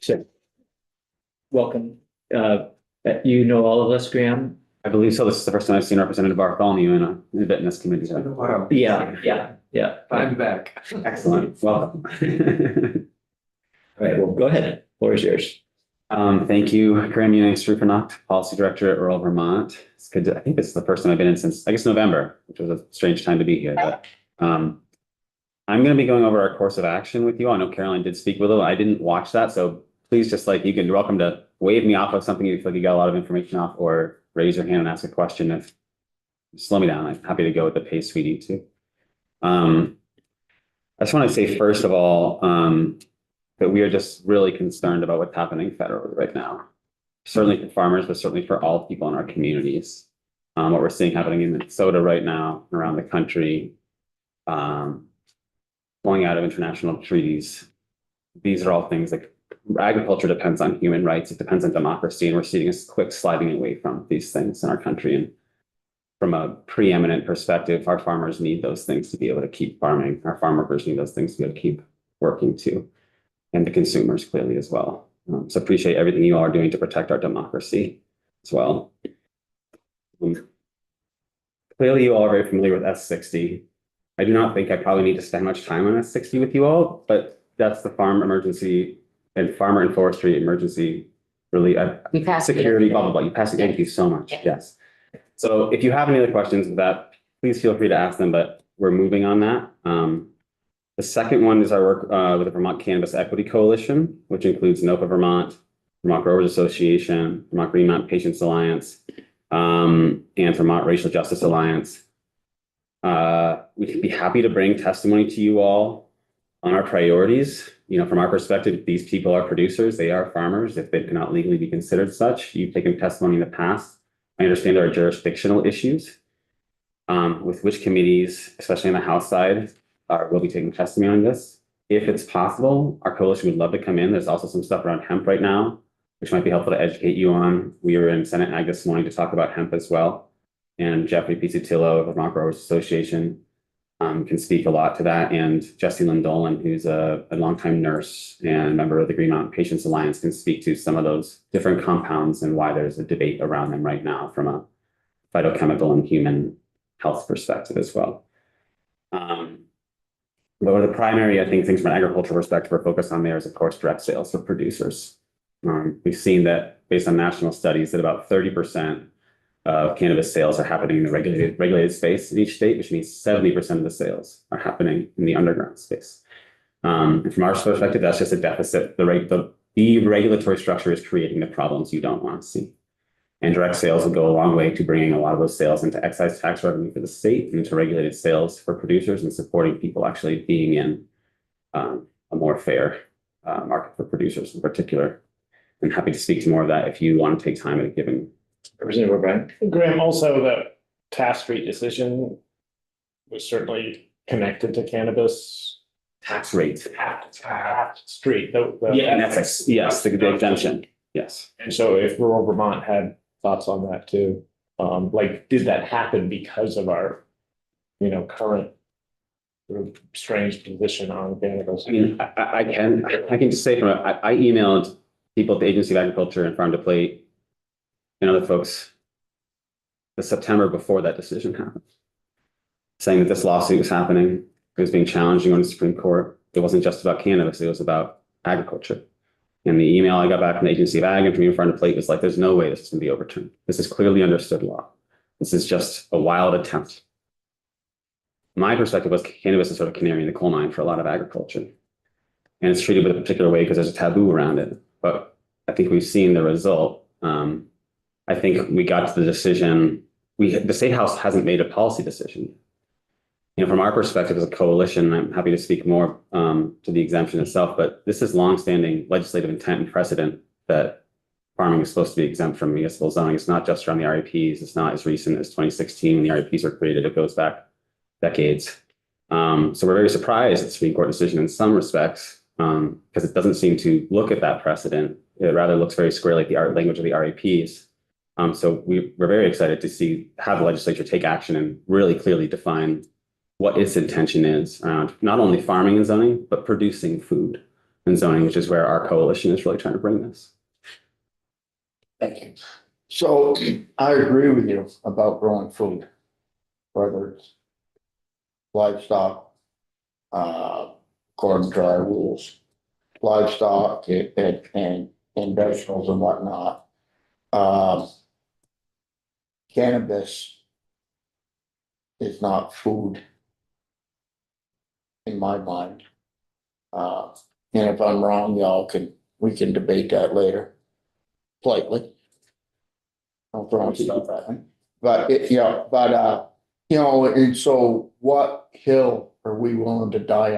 So, welcome. You know all of us, Graham? I believe so. This is the first time I've seen Representative Bartholomew in a bit in this committee. Wow. Yeah. I'm back. Excellent. Welcome. All right, well, go ahead. Floor is yours. Thank you, Graham Euning, Policy Director at Rural Vermont. It's good I think this is the first time I've been in since, I guess, November, which was a strange time to be here. But I'm going to be going over our course of action with you. I know Caroline did speak with it. I didn't watch that, so please you're welcome to wave me off of something if you feel like you got a lot of information off, or raise your hand and ask a question. If slow me down, I'm happy to go at the pace we need to. I just want to say, first of all, that we are just really concerned about what's happening federally right now. Certainly for farmers, but certainly for all people in our communities. What we're seeing happening in Minnesota right now, around the country, pulling out of international treaties. These are all things like agriculture depends on human rights. It depends on democracy. And we're seeing a quick sliding away from these things in our country. And from a preeminent perspective, our farmers need those things to be able to keep farming. Our farm workers need those things to be able to keep working too. And the consumers clearly as well. So appreciate everything you all are doing to protect our democracy as well. Clearly you all are very familiar with S60. I do not think I probably need to spend much time on S60 with you all, but that's the Farm Emergency and Farmer and Forestry Emergency Relief Security, blah, blah, blah. You passed it. Thank you so much. Yes. So if you have any other questions with that, please feel free to ask them, but we're moving on that. The second one is our work with the Vermont Cannabis Equity Coalition, which includes NOPA Vermont, Vermont Growers Association, Vermont Green Mountain Patients Alliance, and Vermont Racial Justice Alliance. We'd be happy to bring testimony to you all on our priorities. You know, from our perspective, these people are producers, they are farmers, if they cannot legally be considered such. You've taken testimony in the past. I understand there are jurisdictional issues with which committees, especially on the House side, will be taking testimony on this. If it's possible, our coalition would love to come in. There's also some stuff around hemp right now, which might be helpful to educate you on. We were in Senate Ag this morning to talk about hemp as well. And Jeffrey Pizzutillo of Vermont Growers Association can speak a lot to that. And Jesse Lindolan, who's a longtime nurse and member of the Green Mountain Patients Alliance, can speak to some of those different compounds and why there's a debate around them right now from a phytochemical and human health perspective as well. But one of the primary, I think, things from an agricultural perspective we're focused on there is, of course, direct sales for producers. We've seen that based on national studies that about 30% of cannabis sales are happening in the regulated space in each state, which means 70% of the sales are happening in the underground space. And from our perspective, that's just a deficit. The regulatory structure is creating the problems you don't want to see. And direct sales will go a long way to bringing a lot of those sales into excise tax revenue for the state and into regulated sales for producers and supporting people actually being in a more fair market for producers in particular. I'm happy to speak to more of that if you want to take time at a given. Representative O'Brien. Graham, also the Taft Street decision was certainly connected to cannabis. Tax rate. Taft Street. Yeah, and that's yes, the exemption. Yes. And so if rural Vermont had thoughts on that too, like did that happen because of our, current sort of strange position on cannabis? I mean, I can just say I emailed people at the Agency of Agriculture and Farm to Plate and other folks the September before that decision happened, saying that this lawsuit was happening, it was being challenged on the Supreme Court. It wasn't just about cannabis, it was about agriculture. And the email I got back from the Agency of Ag and from Farm to Plate was like, there's no way this is going to be overturned. This is clearly understood law. This is just a wild attempt. My perspective was cannabis is sort of canary in the coal mine for a lot of agriculture. And it's treated with a particular way because there's a taboo around it. But I think we've seen the result. I think we got to the decision, the State House hasn't made a policy decision. From our perspective as a coalition, I'm happy to speak more to the exemption itself, but this is longstanding legislative intent and precedent that farming is supposed to be exempt from municipal zoning. It's not just around the REPs. It's not as recent as 2016 when the REPs were created. It goes back decades. So we're very surprised at the Supreme Court decision in some respects because it doesn't seem to look at that precedent. It rather looks very squarely at the language of the REPs. So we're very excited to have the legislature take action and really clearly define what its intention is around not only farming and zoning, but producing food. and zoning, which is where our coalition is really trying to bring this. Thank you. So I agree with you about growing food, whether it's livestock, according to our rules, livestock and vegetables and whatnot. Cannabis is not food in my mind. And if I'm wrong, we can debate that later. Politely. I'm throwing stuff at him. But and so what hill are we willing to die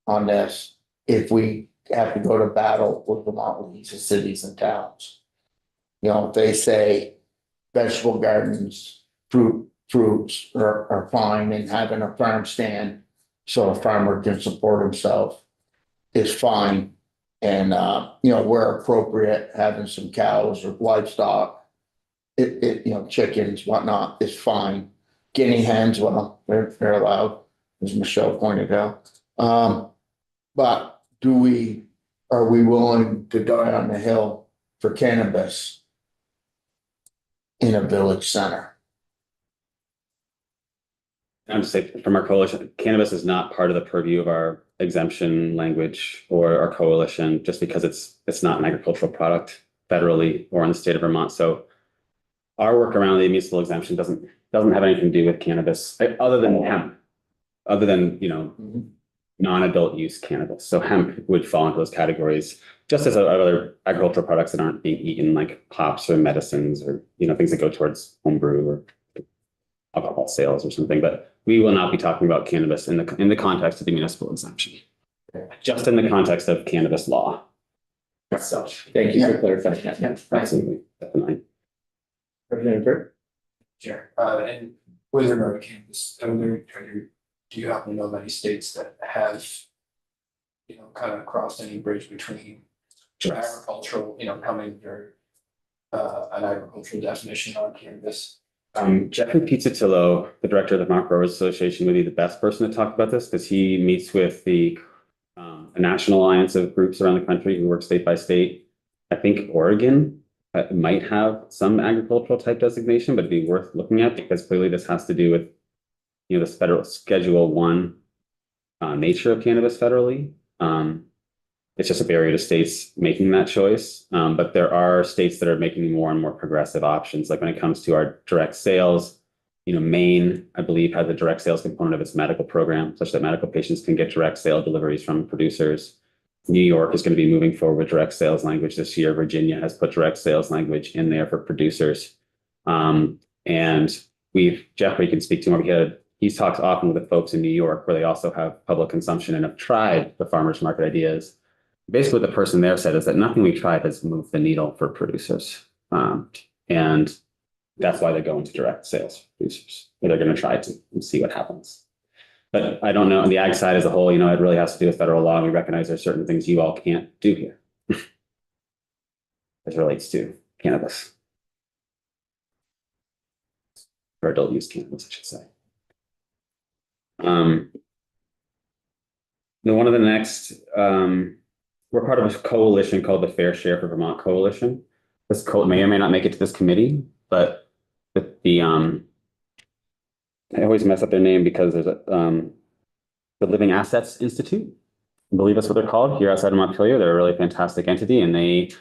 on this if we have to go to battle with the Vermont Leagues of Cities and Towns? If they say vegetable gardens, fruits are fine, and having a farm stand so a farmer can support himself is fine. And, where appropriate, having some cows or livestock, chickens, whatnot, is fine. Guinea hens, well, they're allowed, as Michelle pointed out. But are we willing to die on the hill for cannabis in a village center? I'm just saying, from our coalition, cannabis is not part of the purview of our exemption language or our coalition, just because it's not an agricultural product federally or in the state of Vermont. So our work around the municipal exemption doesn't have anything to do with cannabis, other than hemp, non-adult use cannabis. So hemp would fall into those categories, just as other agricultural products that aren't being eaten, like hops or medicines or things that go towards homebrew or alcohol sales or something. But we will not be talking about cannabis in the context of the municipal exemption, just in the context of cannabis law. So, thank you for clarifying that. Yeah, Absolutely, definitely. Representative Burt? Sure, and with regard to cannabis, do you happen to know of any states that have, kind of crossed any bridge between agricultural, coming or an agricultural definition on cannabis? Jeffrey Pizzatillo, the director of the Vermont Growers Association, would be the best person to talk about this, because he meets with a national alliance of groups around the country who work state by state. I think Oregon might have some agricultural type designation, but it'd be worth looking at, because clearly this has to do with this federal Schedule I nature of cannabis federally. It's just a barrier to states making that choice. But there are states that are making more and more progressive options. Like when it comes to our direct sales, Maine, I believe, has a direct sales component of its medical program, such that medical patients can get direct sale deliveries from producers. New York is going to be moving forward with direct sales language this year. Virginia has put direct sales language in there for producers. And Jeffrey can speak to more. He talks often with the folks in New York, where they also have public consumption and have tried the farmers market ideas. Basically, what the person there said is that nothing we tried has moved the needle for producers. And that's why they go into direct sales for producers. They're going to try to see what happens. But I don't know, on the ag side as a whole, it really has to do with federal law. And we recognize there's certain things you all can't do here as it relates to cannabis. Or adult use cannabis, I should say. One of the next, we're part of a coalition called the Fair Share for Vermont Coalition. This may or may not make it to this committee, but I always mess up their name because there's the Living Assets Institute. I believe that's what they're called here outside of Montpelier. They're a really fantastic entity, and they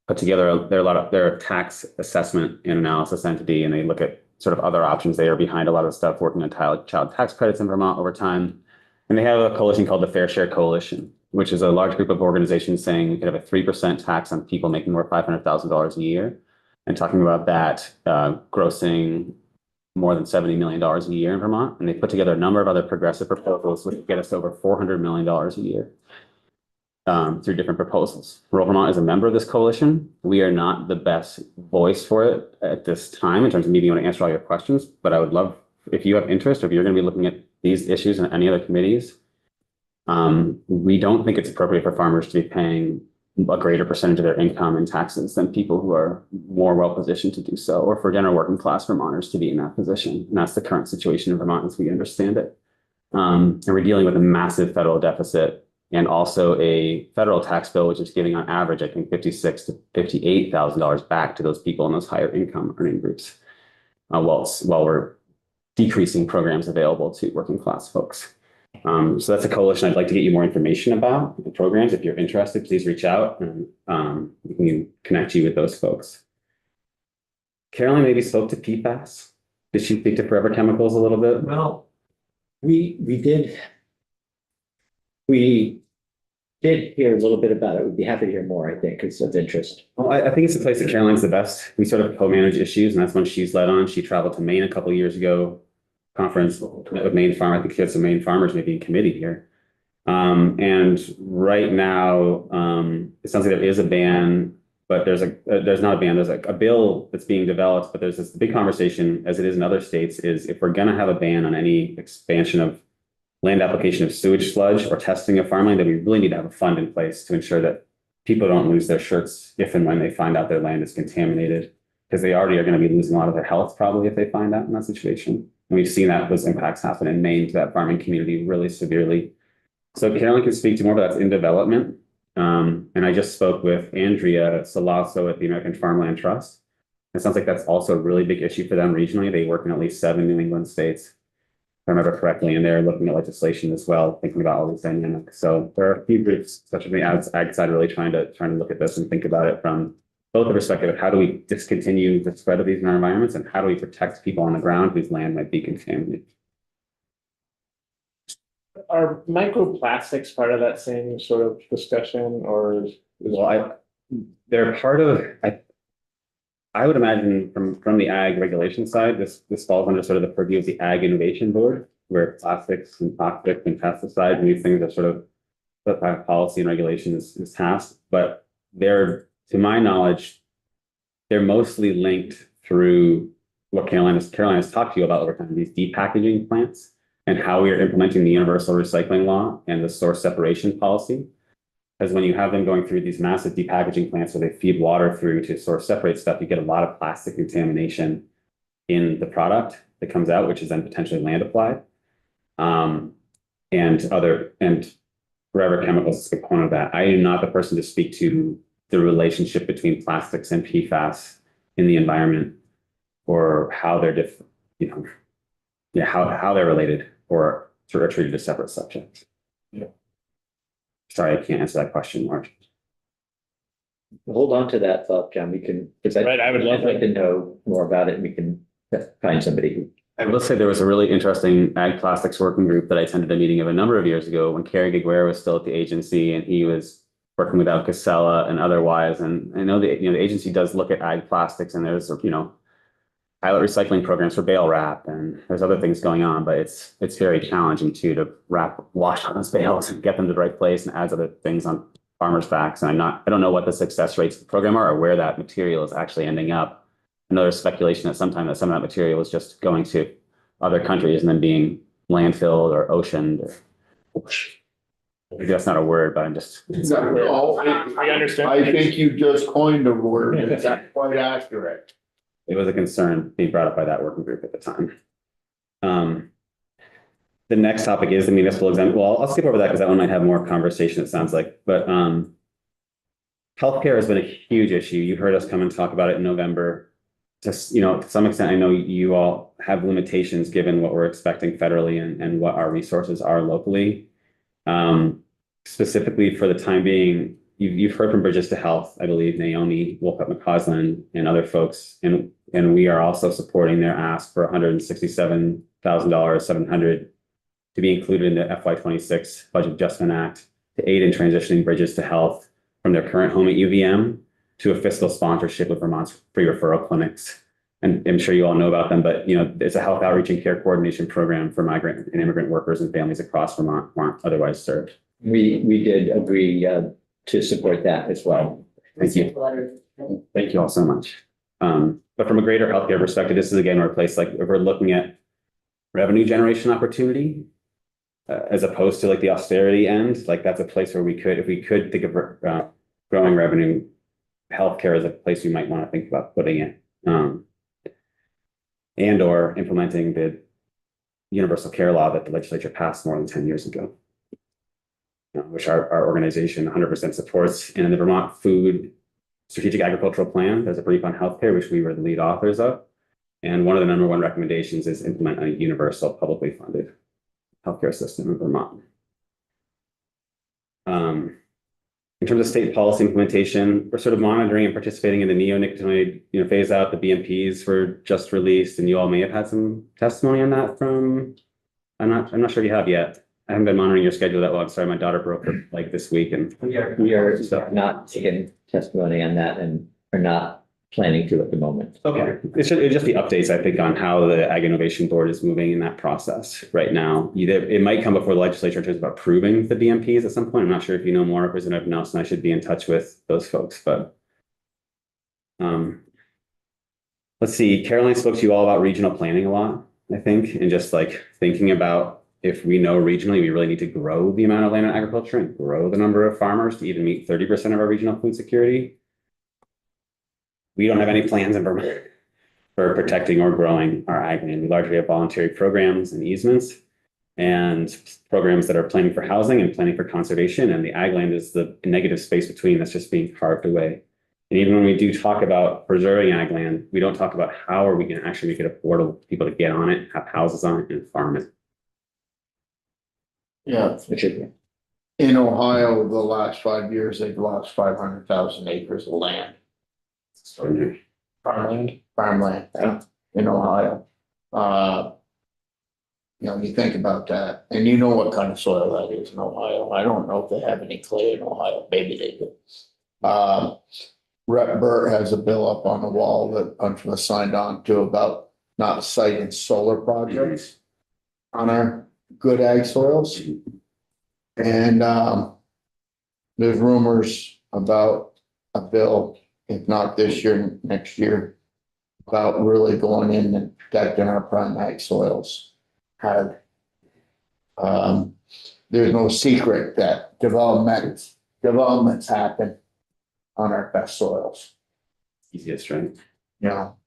put together their tax assessment and analysis entity, and they look at sort of other options. They are behind a lot of stuff working on child tax credits in Vermont over time. And they have a coalition called the Fair Share Coalition, which is a large group of organizations saying we could have a 3% tax on people making more $500,000 a year, and talking about that grossing more than $70 million a year in Vermont. And they put together a number of other progressive proposals, which get us to over $400 million a year through different proposals. Rural Vermont is a member of this coalition. We are not the best voice for it at this time in terms of me being able to answer all your questions, but I would love, if you have interest, or if you're going to be looking at these issues and any other committees, we don't think it's appropriate for farmers to be paying a greater percentage of their income in taxes than people who are more well-positioned to do so, or for general working class Vermonters to be in that position. And that's the current situation in Vermont as we understand it. And we're dealing with a massive federal deficit and also a federal tax bill, which is giving on average, I think, $56,000 to $58,000 back to those people in those higher income earning groups, while we're decreasing programs available to working class folks. So that's a coalition I'd like to get you more information about the programs. If you're interested, please reach out and we can connect you with those folks. Carolyn maybe spoke to PFAS. Did she speak to Forever Chemicals a little bit? Well, we did hear a little bit about it. We'd be happy to hear more, I think, it's of interest. Well, I think it's a place that Caroline's the best. We sort of co-manage issues, and that's when she's led on. She traveled to Maine a couple of years ago, conference, met with Maine Farm. I think she had some Maine farmers maybe in committee here. And right now, it sounds like there is a ban, but there's not a ban. There's a bill that's being developed, but there's this big conversation, as it is in other states, is if we're going to have a ban on any expansion of land application of sewage sludge or testing of farmland, then we really need to have a fund in place to ensure that people don't lose their shirts if and when they find out their land is contaminated, because they already are going to be losing a lot of their health probably if they find out in that situation. And we've seen that those impacts happen in Maine to that farming community really severely. So Carolyn can speak to more, but that's in development. And I just spoke with Andrea Salasso at the American Farmland Trust. It sounds like that's also a really big issue for them regionally. They work in at least 7 New England states, if I remember correctly, and they're looking at legislation as well, thinking about all these dynamics. So there are a few groups, such as the ag side, really trying to look at this and think about it from both the perspective of how do we discontinue the spread of these in our environments, and how do we protect people on the ground whose land might be contaminated. Are microplastics part of that same sort of discussion, or They're part of, I would imagine from the ag regulation side, this falls under sort of the purview of the Ag Innovation Board, where plastics and toxics and pesticides and these things are sort of put by policy and regulation is tasked, but they're, to my knowledge, they're mostly linked through what Caroline has talked to you about over time, these depackaging plants and how we are implementing the universal recycling law and the source separation policy. Because when you have them going through these massive depackaging plants where they feed water through to source separate stuff, you get a lot of plastic contamination in the product that comes out, which is then potentially land applied. And Forever Chemicals is a component of that. I am not the person to speak to the relationship between plastics and PFAS in the environment, or how they're how they're related or sort of treated as separate subjects. Yeah. Sorry, I can't answer that question, Mark. Hold on to that thought, John. We can, because Right, I would love I'd like to know more about it, and we can find somebody who. I will say there was a really interesting ag plastics working group that I attended a meeting of a number of years ago when Kerry Guerrero was still at the agency, and he was working with Al Casella and otherwise. And I know the agency does look at ag plastics, and there's pilot recycling programs for bale wrap, and there's other things going on, but it's very challenging too to wash on those bales and get them to the right place, and adds other things on farmers' backs. And I don't know what the success rates of the program are or where that material is actually ending up. I know there's speculation that some of that material is just going to other countries and then being landfilled or oceaned. Maybe that's not a word, but I'm just. I understand. I think you just coined a word that's not quite accurate. It was a concern being brought up by that working group at the time. The next topic is the municipal exemption. Well, I'll skip over that because that one might have more conversation, it sounds like. But healthcare has been a huge issue. You heard us come and talk about it in November. Just, to some extent, I know you all have limitations given what we're expecting federally and what our resources are locally. Specifically for the time being, you've heard from Bridges to Health, I believe, Naomi Wolcott-McCausland and other folks, and we are also supporting their ask for $167,000, $700 to be included in the FY26 Budget Adjustment Act to aid in transitioning Bridges to Health from their current home at UVM to a fiscal sponsorship of Vermont's free referral clinics. And I'm sure you all know about them, but it's a health outreach and care coordination program for migrant and immigrant workers and families across Vermont who aren't otherwise served. We did agree to support that as well. Thank you. Thank you all so much. But from a greater healthcare perspective, this is again our place, like if we're looking at revenue generation opportunity, as opposed to like the austerity end, like that's a place where if we could think of growing revenue, healthcare is a place we might want to think about putting it, and or implementing the universal care law that the legislature passed more than 10 years ago. which our organization 100% supports. And in the Vermont Food Strategic Agricultural Plan, there's a brief on healthcare, which we were the lead authors of. And one of the number one recommendations is implement a universal publicly funded healthcare system in Vermont. In terms of state policy implementation, we're sort of monitoring and participating in the neonicotinoid, phase out. The BMPs were just released, and you all may have had some testimony on that from. I'm not sure if you have yet. I haven't been monitoring your schedule that well. I'm sorry, my daughter broke her leg this week, and We are not taking testimony on that and are not planning to at the moment. okay, it'd just be updates, I think, on how the Ag Innovation Board is moving in that process right now. It might come before the legislature in terms of approving the BMPs at some point. I'm not sure if you know more, Representative Nelson. I should be in touch with those folks, but let's see. Caroline spoke to you all about regional planning a lot, I think, and just like thinking about if we know regionally, we really need to grow the amount of land in agriculture and grow the number of farmers to even meet 30% of our regional food security. We don't have any plans in Vermont for protecting or growing our ag land. We largely have voluntary programs and easements and programs that are planning for housing and planning for conservation. And the ag land is the negative space between that's just being carved away. And even when we do talk about preserving ag land, we don't talk about how are we going to actually make it affordable for people to get on it, have houses on it, and farm it. Yeah, in Ohio, the last 5 years, they've lost 500,000 acres of land. Farmland. Farmland, in Ohio. You think about that, and you know what kind of soil that is in Ohio. I don't know if they have any clay in Ohio, maybe they do. Rep Burt has a bill up on the wall that I'm signed on to about not citing solar projects on our good ag soils. And there's rumors about a bill, if not this year, next year, about really going in and protecting our prime ag soils. There's no secret that developments happen on our best soils. Easiest, right? No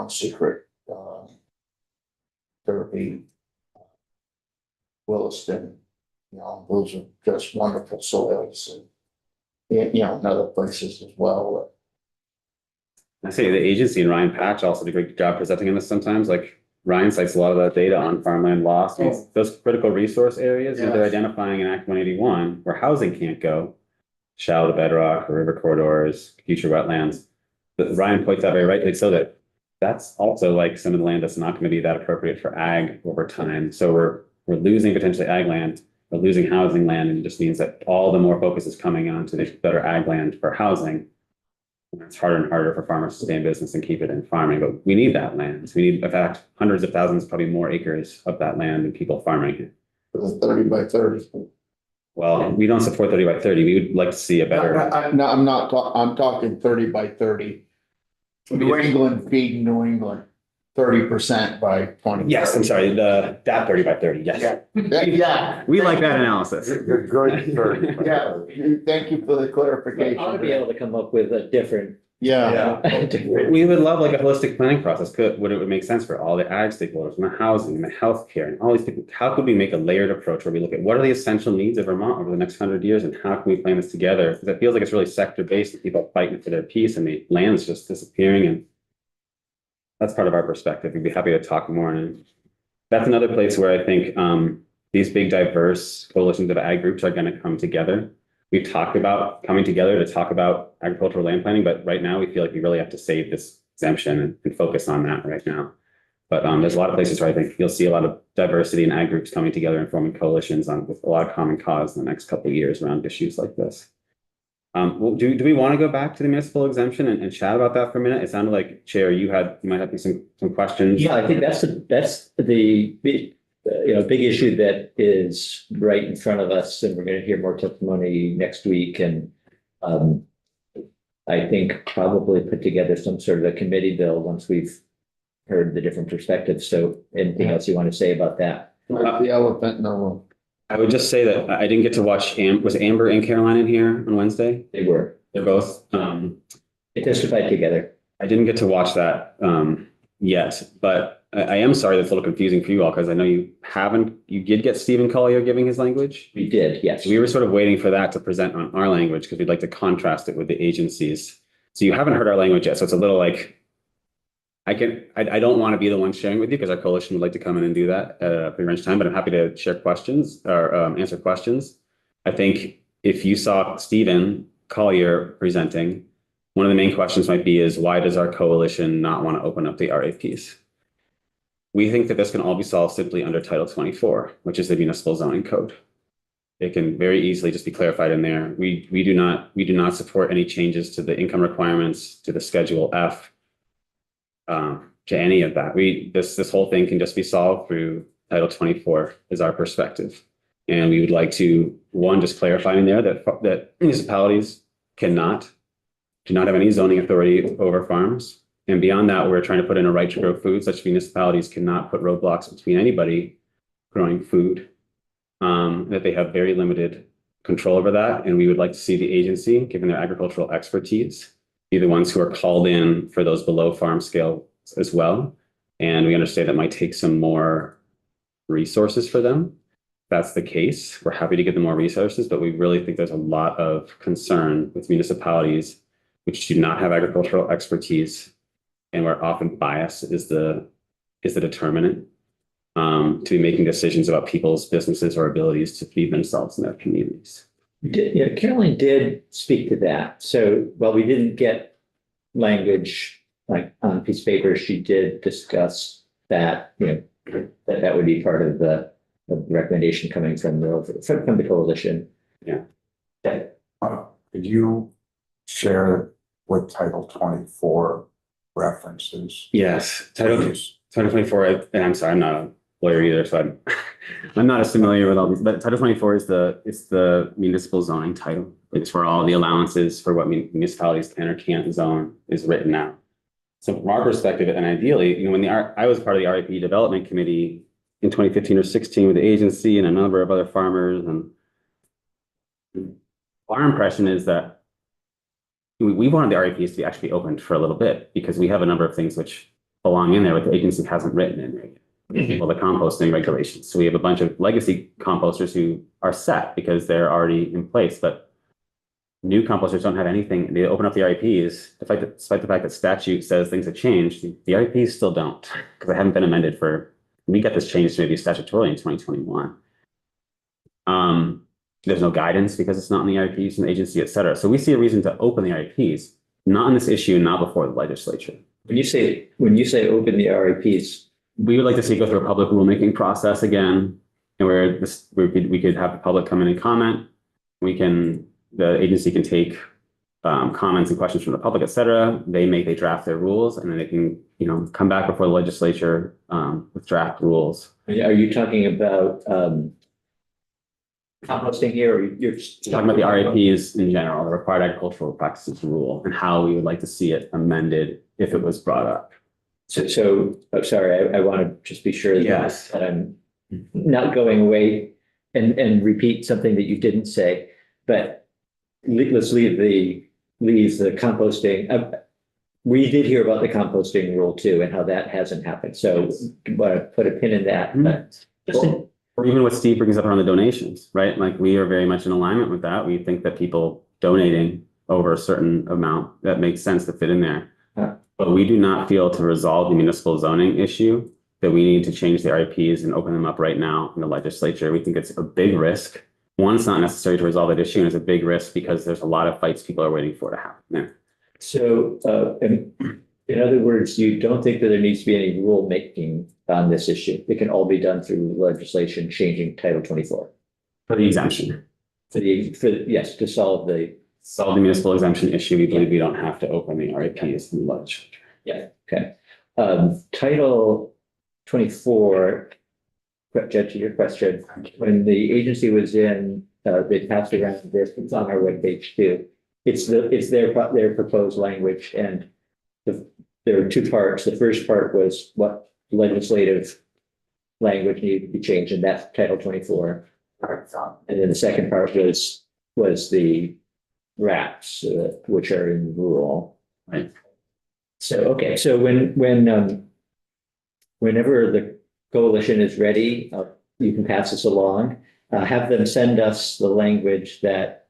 secret. There would be Williston, those are just wonderful soils, and other places as well. I say the agency and Ryan Patch also do a great job presenting on this sometimes. Like Ryan cites a lot of that data on farmland loss. Those critical resource areas, they're identifying in Act 181 where housing can't go, shallow to bedrock or river corridors, future wetlands. But Ryan points out very rightly so that that's also like some of the land that's not going to be that appropriate for ag over time. So we're losing potentially ag land, we're losing housing land, and it just means that all the more focus is coming on to the better ag land for housing. And it's harder and harder for farmers to stay in business and keep it in farming, but we need that land. We need, in fact, hundreds of thousands, probably more acres of that land and people farming it. 30 by 30. Well, we don't support 30 by 30. We would like to see a better. No, I'm talking 30 by 30. New England feeding New England, 30% by 20. Yes, I'm sorry, that 30 by 30, yes. Yeah. We like that analysis. Good. Yeah, thank you for the clarification. I ought to be able to come up with a different. Yeah. We would love like a holistic planning process. It would make sense for all the ag stakeholders and the housing and the healthcare and all these people. How could we make a layered approach where we look at what are the essential needs of Vermont over the next 100 years and how can we plan this together? Because it feels like it's really sector based and people are fighting for their piece and the land's just disappearing, and that's part of our perspective. We'd be happy to talk more. And that's another place where I think these big diverse coalitions of ag groups are going to come together. We've talked about coming together to talk about agricultural land planning, but right now we feel like we really have to save this exemption and focus on that right now. But there's a lot of places where I think you'll see a lot of diversity in ag groups coming together and forming coalitions with a lot of common cause in the next couple of years around issues like this. Well, do we want to go back to the municipal exemption and chat about that for a minute? It sounded like, Chair, you might have some questions. Yeah, I think that's the big issue that is right in front of us, and we're going to hear more testimony next week. And I think probably put together some sort of a committee bill once we've heard the different perspectives. So anything else you want to say about that? The elephant in the room. I would just say that I didn't get to watch, was Amber and Caroline in here on Wednesday? They were. They're both. They testified together. I didn't get to watch that yet, but I am sorry that's a little confusing for you all, because I know you did get Stephen Collier giving his language. We did, yes. So we were sort of waiting for that to present on our language, because we'd like to contrast it with the agencies. So you haven't heard our language yet, so it's a little like, I don't want to be the one sharing with you, because our coalition would like to come in and do that at a prearranged time, but I'm happy to share questions or answer questions. I think if you saw Stephen Collier presenting, one of the main questions might be is, why does our coalition not want to open up the RAPs? We think that this can all be solved simply under Title 24, which is the municipal zoning code. It can very easily just be clarified in there. We do not support any changes to the income requirements, to the Schedule F, to any of that. This whole thing can just be solved through Title 24 is our perspective. And we would like to, one, just clarify in there that municipalities do not have any zoning authority over farms. And beyond that, we're trying to put in a right to grow food, such municipalities cannot put roadblocks between anybody growing food, that they have very limited control over that. And we would like to see the agency, given their agricultural expertise, be the ones who are called in for those below farm scale as well. And we understand that might take some more resources for them. If that's the case, we're happy to give them more resources, but we really think there's a lot of concern with municipalities which do not have agricultural expertise, and where often bias is the determinant to be making decisions about people's businesses or abilities to feed themselves and their communities. Yeah, Caroline did speak to that. So while we didn't get language like on a piece of paper, she did discuss that, that would be part of the recommendation coming from the coalition. Yeah. Could you share what Title 24 references? Yes, Title Please. 24, and I'm sorry, I'm not a lawyer either, so I'm not as familiar with all these, but Title 24 is the municipal zoning title. It's where all the allowances for what municipalities can or can't zone is written out. So from our perspective, and ideally, when I was part of the RAP development committee in 2015 or 16 with the agency and a number of other farmers, and our impression is that we wanted the RAPs to be actually opened for a little bit, because we have a number of things which belong in there, but the agency hasn't written in there yet. Well, the composting regulations. So we have a bunch of legacy composters who are set because they're already in place, but new composters don't have anything. They open up the RAPs, despite the fact that statute says things have changed, the RAPs still don't, because they haven't been amended we got this changed maybe statutorily in 2021. There's no guidance because it's not in the RAPs from the agency, et cetera. So we see a reason to open the RAPs, not on this issue, not before the legislature. When you say open the RAPs, we would like to see it go through a public rulemaking process again, and where we could have the public come in and comment. The agency can take comments and questions from the public, et cetera. They draft their rules, and then they can, come back before the legislature with draft rules. are you talking about composting here, or you're just Talking about the RAPs in general, the Required Agricultural Practices Rule, and how we would like to see it amended if it was brought up. So I'm sorry, I want to just be sure Yes. that I'm not going away and repeat something that you didn't say, but let's leave the composting. We did hear about the composting rule too, and how that hasn't happened. So want to put a pin in that. But Or even what Steve brings up around the donations, right? Like, we are very much in alignment with that. We think that people donating over a certain amount, that makes sense to fit in there. Yeah. But we do not feel, to resolve the municipal zoning issue, that we need to change the RAPs and open them up right now in the legislature. We think it's a big risk. One, it's not necessary to resolve that issue, and it's a big risk because there's a lot of fights people are waiting for to happen there. so, in other words, you don't think that there needs to be any rulemaking on this issue? It can all be done through legislation changing Title 24 For the exemption. yes, to solve the. Solve the municipal exemption issue. We believe we don't have to open the RAPs in the legislature. Yeah, okay. Title 24, Judge, to your question, when the agency was in, they passed around this, it's on our webpage too. It's their proposed language, and there are two parts. The first part was what legislative language needed to be changed, and that's Title 24. And then the second part was the RAPs, which are in rule. Right. So, okay, so when whenever the coalition is ready, you can pass this along. Have them send us the language that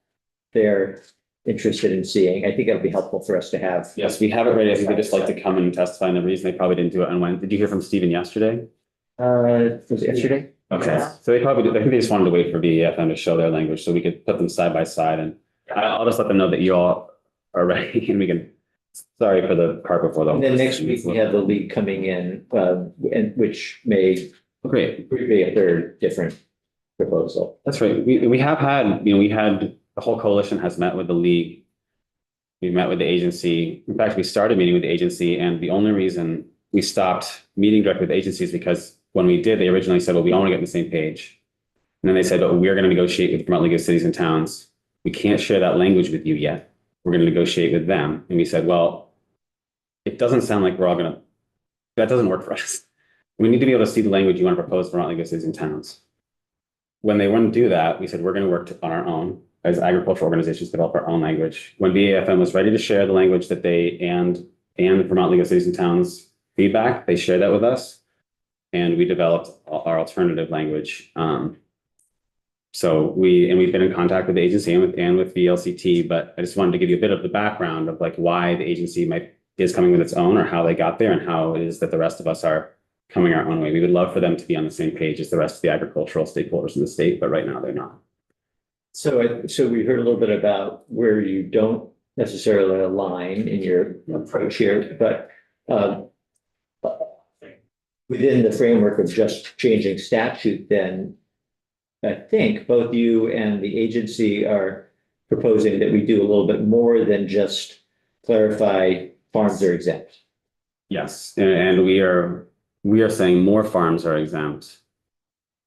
they're interested in seeing. I think it'll be helpful for us to have. Yes, we have it ready. I think they just like to come and testify, and the reason they probably didn't do it on Wednesday. Did you hear from Stephen yesterday? Was it yesterday? Okay, so they probably, I think they just wanted to wait for VEFM to show their language so we could put them side by side, and I'll just let them know that you all are ready and we can, sorry for the cart before the. And then next week we have the league coming in, and which may Great, be a third different proposal. that's right. We have had, we had, the whole coalition has met with the league. We met with the agency. In fact, we started meeting with the agency, and the only reason we stopped meeting directly with the agency is because when we did, they originally said, well, we all want to get on the same page. And then they said, but we're going to negotiate with Vermont League of Cities and Towns. We can't share that language with you yet. We're going to negotiate with them. And we said, well, it doesn't sound like we're all going to, that doesn't work for us. We need to be able to see the language you want to propose for Vermont League of Cities and Towns. When they wouldn't do that, we said, we're going to work on our own as agricultural organizations, develop our own language. When VAFM was ready to share the language that they and the Vermont League of Cities and Towns feedback, they shared that with us. And we developed our alternative language. So we've been in contact with the agency and with VLCT, but I just wanted to give you a bit of the background of like why the agency is coming with its own, or how they got there, and how it is that the rest of us are coming our own way. We would love for them to be on the same page as the rest of the agricultural stakeholders in the state, but right now they're not. So we heard a little bit about where you don't necessarily align in your approach here, but within the framework of just changing statute, then I think both you and the agency are proposing that we do a little bit more than just clarify farms are exempt. Yes, and we are saying more farms are exempt.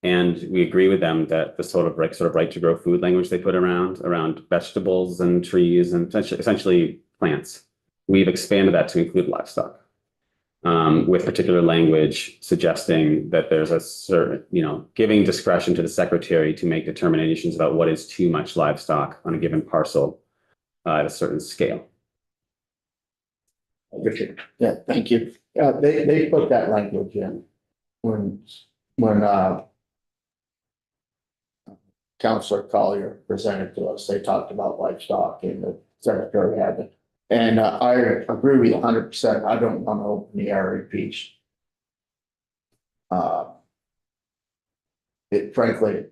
And we agree with them that the sort of right to grow food language they put around vegetables and trees and essentially plants. We've expanded that to include livestock. With particular language suggesting that there's a certain, giving discretion to the secretary to make determinations about what is too much livestock on a given parcel at a certain scale. Richard. Yeah, thank you. Yeah, they put that language in when Councillor Collier presented to us. They talked about livestock and the secretary had it. And I agree with you 100%. I don't want to open the REPs. It frankly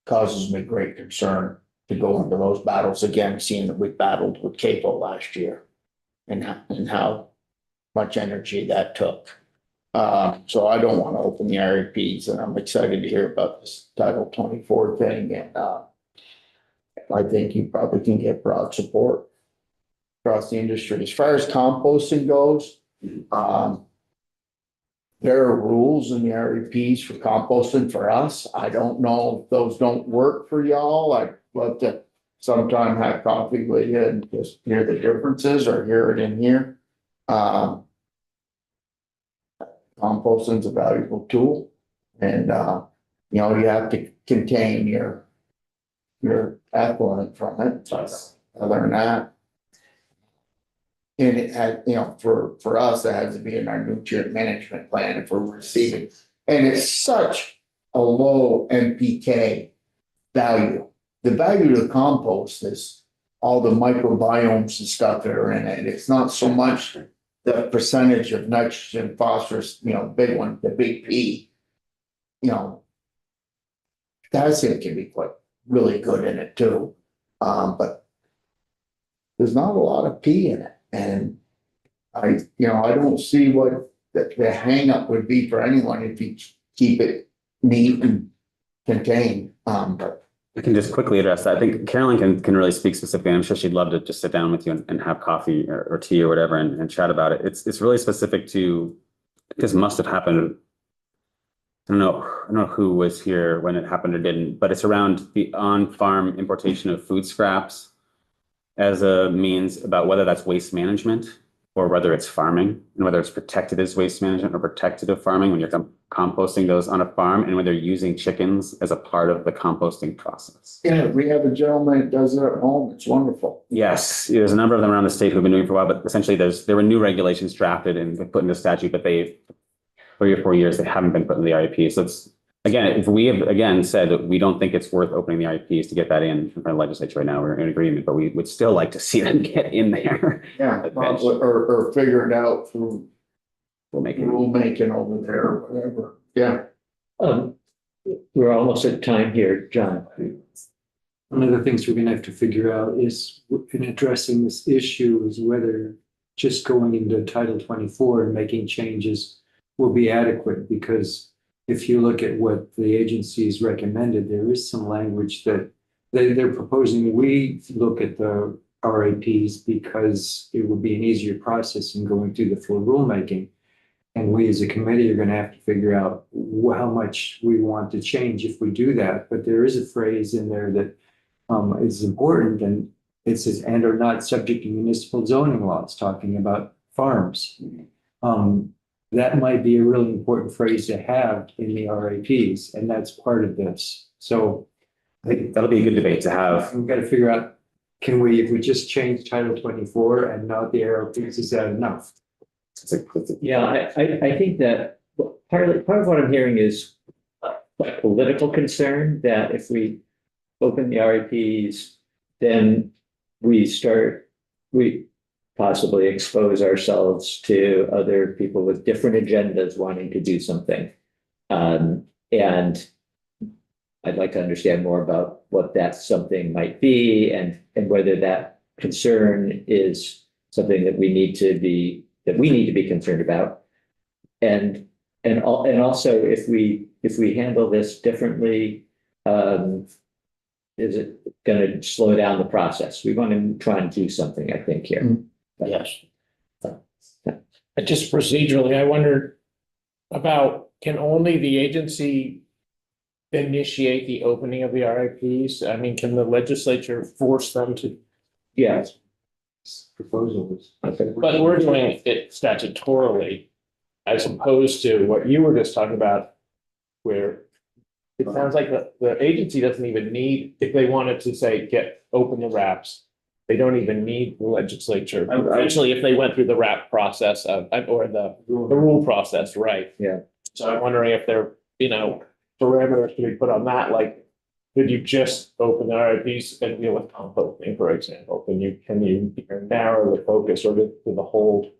causes me great concern to go into those battles again, seeing that we battled with CAPO last year and how much energy that took. So I don't want to open the REPs, and I'm excited to hear about this Title 24 thing. And I think you probably can get broad support across the industry. As far as composting goes, there are rules in the REPs for composting for us. I don't know if those don't work for y'all. I'd love to sometime have coffee with you and just hear the differences or hear it in here. Composting's a valuable tool, and you have to contain your effluent from it. Other than that, and it had, for us, it has to be in our nutrient management plan if we're receiving. And it's such a low NPK value. The value of the compost is all the microbiomes and stuff that are in it. It's not so much the percentage of nitrogen, phosphorus, big one, the big P, potassium can be quite really good in it too. But there's not a lot of P in it. And I don't see what the hang up would be for anyone if you keep it neat and contained. But I can just quickly address that. I think Carolyn can really speak specifically. I'm sure she'd love to just sit down with you and have coffee or tea or whatever and chat about it. It's really specific to, this must have happened. I don't know who was here when it happened or didn't, but it's around the on-farm importation of food scraps as a means about whether that's waste management or whether it's farming, and whether it's protected as waste management or protected of farming when you're composting those on a farm, and whether you're using chickens as a part of the composting process. yeah, we have a gentleman that does it at home. It's wonderful. Yes, there's a number of them around the state who've been doing it for a while, but essentially there were new regulations drafted and put into statute, but 3 or 4 years, they haven't been put in the IEP. So it's, again, if we have, again, said that we don't think it's worth opening the IEPs to get that in front of the legislature right now, we're in agreement, but we would still like to see them get in there. Yeah, or figure it out through We'll make it. rulemaking over there or whatever. Yeah. We're almost at time here, John. One of the things we're gonna have to figure out is, in addressing this issue, is whether just going into Title 24 and making changes will be adequate, because if you look at what the agencies recommended, there is some language that they're proposing we look at the RAPs because it would be an easier process than going through the full rulemaking. And we as a committee are gonna have to figure out how much we want to change if we do that. But there is a phrase in there that is important, and it says, and are not subject to municipal zoning laws, talking about farms. That might be a really important phrase to have in the RAPs, and that's part of this. So I think that'll be a good debate to have. we've got to figure out, can we, if we just change Title 24 and not the RAPs, is that enough? Yeah, I think that part of what I'm hearing is a political concern that if we open the RAPs, then we possibly expose ourselves to other people with different agendas wanting to do something. And I'd like to understand more about what that something might be, and whether that concern is something that we need to be concerned about. And also, if we handle this differently, is it going to slow down the process? We want to try and do something, I think, here. Yes. Just procedurally, I wondered about, can only the agency initiate the opening of the RIPs? I mean, can the legislature force them to? Yes. Proposal is. But we're doing it statutorily, as opposed to what you were just talking about, where it sounds like the agency doesn't even need, if they wanted to say, open the RAPs, they don't even need the legislature. Eventually, if they went through the RAP process or the rule process, right? Yeah. So I'm wondering if there, parameters to be put on that, like, could you just open the RIPs and deal with composting, for example? Can you narrow the focus or the whole?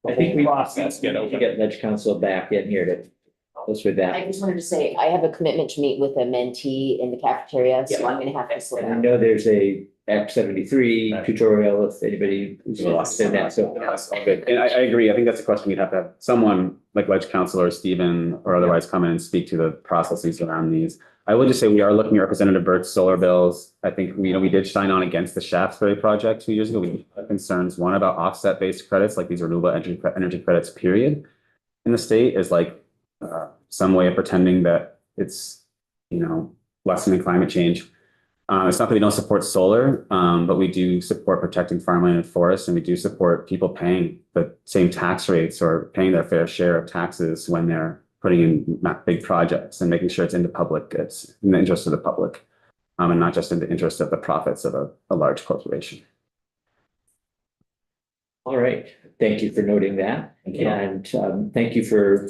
I think we process get Ledge Council back in here to help us with I that. just wanted to say, I have a commitment to meet with a mentee in the cafeteria, so I'm gonna have to slow And I down. know there's a Act 73 tutorial if anybody who's lost in that, so that's all good. And I agree. I think that's a question we'd have to have someone like Ledge Council or Stephen or otherwise come in and speak to the processes around these. I would just say we are looking at Representative Burt's solar bills. I think, we did sign on against the Shaftesbury project 2 years ago. We had concerns, one about offset-based credits, like these renewable energy credits, period, in the state, is like some way of pretending that it's, lessening climate change. It's not that we don't support solar, but we do support protecting farmland and forests, and we do support people paying the same tax rates or paying their fair share of taxes when they're putting in big projects and making sure it's in the interest of the public, and not just in the interest of the profits of a large corporation. All right, thank you for noting that. Thank you. And thank you for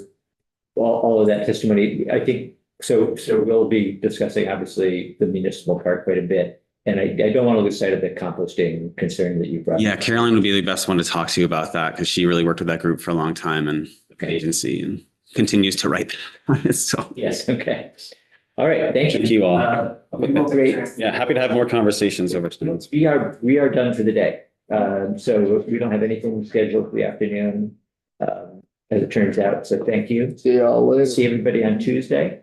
all of that testimony. I think, so we'll be discussing, obviously, the municipal part quite a bit. And I don't want to lose sight of the composting concern that you brought. Yeah, Caroline would be the best one to talk to you about that, because she really worked with that group for a long time and the agency, and continues to write on it. So Yes, okay. All right, thank you. thank you all. Great. Yeah, happy to have more conversations over students. We are done for the day. So we don't have anything scheduled for the afternoon, as it turns out. So thank you. See y'all later. See everybody on Tuesday.